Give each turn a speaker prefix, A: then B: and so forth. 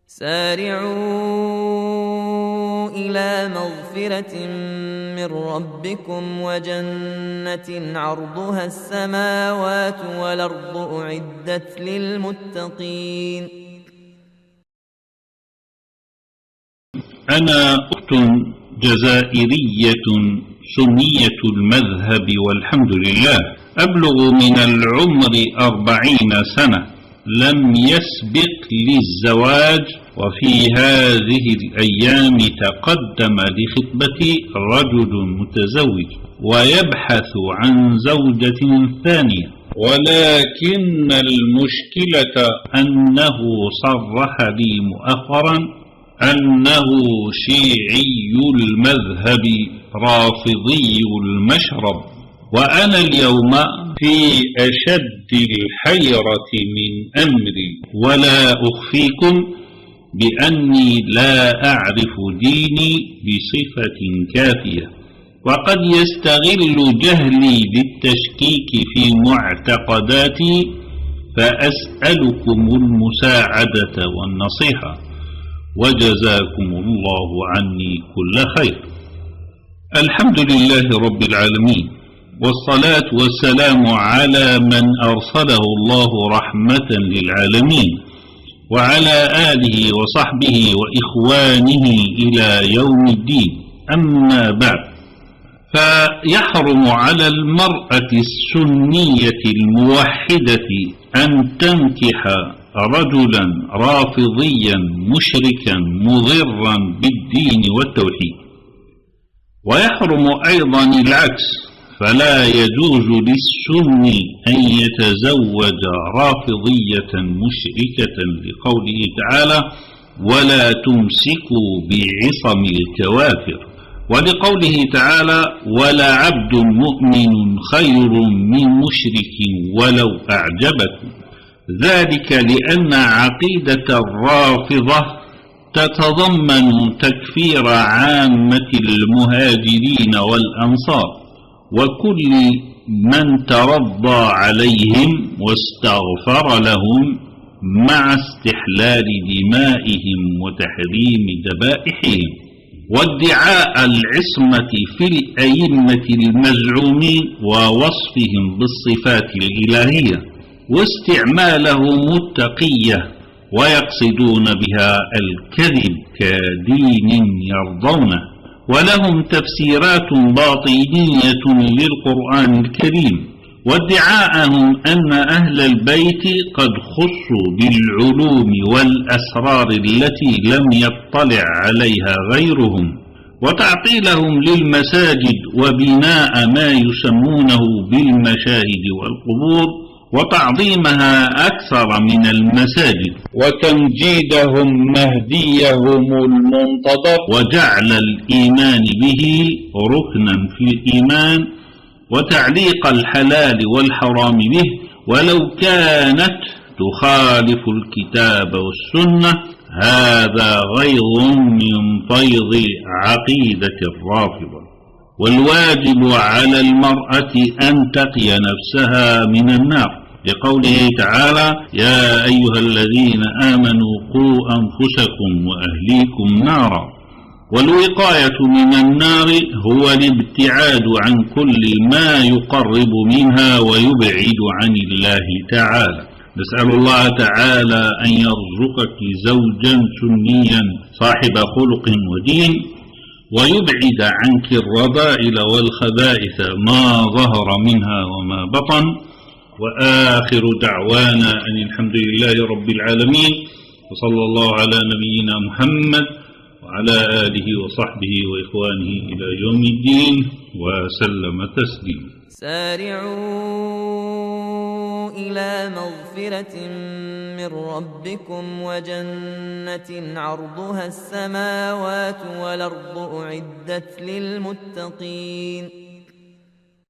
A: سارعوا إلى مغفرة من ربكم وجنة عرضها السماوات والأرض أعدت للمتقين.
B: أنا أخت جزائرية سنية المذهب والحمد لله، أبلغ من العمر 40 سنة، لم يسبق لي الزواج، وفي هذه الأيام تقدم لخطبتي رجل متزوج ويبحث عن زوجة ثانية، ولكن المشكلة أنه صرح لي مؤخرا أنه شيعي المذهب رافضي المشرب، وأنا اليوم في أشد الحيرة من أمري، ولا أخفيكم بأني لا أعرف ديني بصفة كافية، وقد يستغل جهلي بالتشكيك في معتقداتي، فأسألكم المساعدة والنصيحة، وجزاكم الله عني كل خير. الحمد لله رب العالمين، والصلاة والسلام على من أرسله الله رحمة للعالمين، وعلى آله وصحبه وإخوانه إلى يوم الدين. أما بعد، فيحرم على المرأة السنية الموحدة أن تنكح رجلا رافضيا مشركا مضرا بالدين والتوحيد، ويحرم أيضا العكس، فلا يجوز للسني أن يتزوج رافضية مشركة لقوله تعالى ولا تمسكوا بعصم الكوافر، ولقوله تعالى ولا عبد مؤمن خير من مشرك ولو أعجبكم، ذلك لأن عقيدة الرافضة تتضمن تكفير عامة المهاجرين والأنصار وكل من ترضى عليهم واستغفر لهم، مع استحلال دمائهم وتحريم ذبائحهم، وادعاء العصمة في الأئمة المزعومين ووصفهم بالصفات الإلهية، واستعمالهم التقية ويقصدون بها الكذب كدين يرضونه، ولهم تفسيرات باطنية للقرآن الكريم، وادعاءهم أن أهل البيت قد خصوا بالعلوم والأسرار التي لم يطلع عليها غيرهم، وتعطيلهم للمساجد وبناء ما يسمونه بالمشاهد والقبور، وتعظيمها أكثر من المساجد، وتمجيدهم مهديهم المنتظر، وجعل الإيمان به ركنا في الإيمان، وتعليق الحلال والحرام به ولو كانت تخالف الكتاب والسنة. هذا غيظ من فيض عقيدة الرافضة، والواجب على المرأة أن تقي نفسها من النار، لقوله تعالى يا أيها الذين آمنوا قوا أنفسكم وأهليكم نارا، والوقاية من النار هو الابتعاد عن كل ما يقرب منها ويبعد عن الله تعالى. نسأل الله تعالى أن يرزقك زوجا سنيا صاحب خلق ودين، ويبعد عنك الرذائل والخبائث ما ظهر منها وما بطن، وآخر دعوانا أن الحمد لله رب العالمين، وصلى الله على نبينا محمد وعلى آله وصحبه وإخوانه إلى يوم الدين وسلم تسليما.
A: سارعوا إلى مغفرة من ربكم وجنة عرضها السماوات والأرض أعدت للمتقين.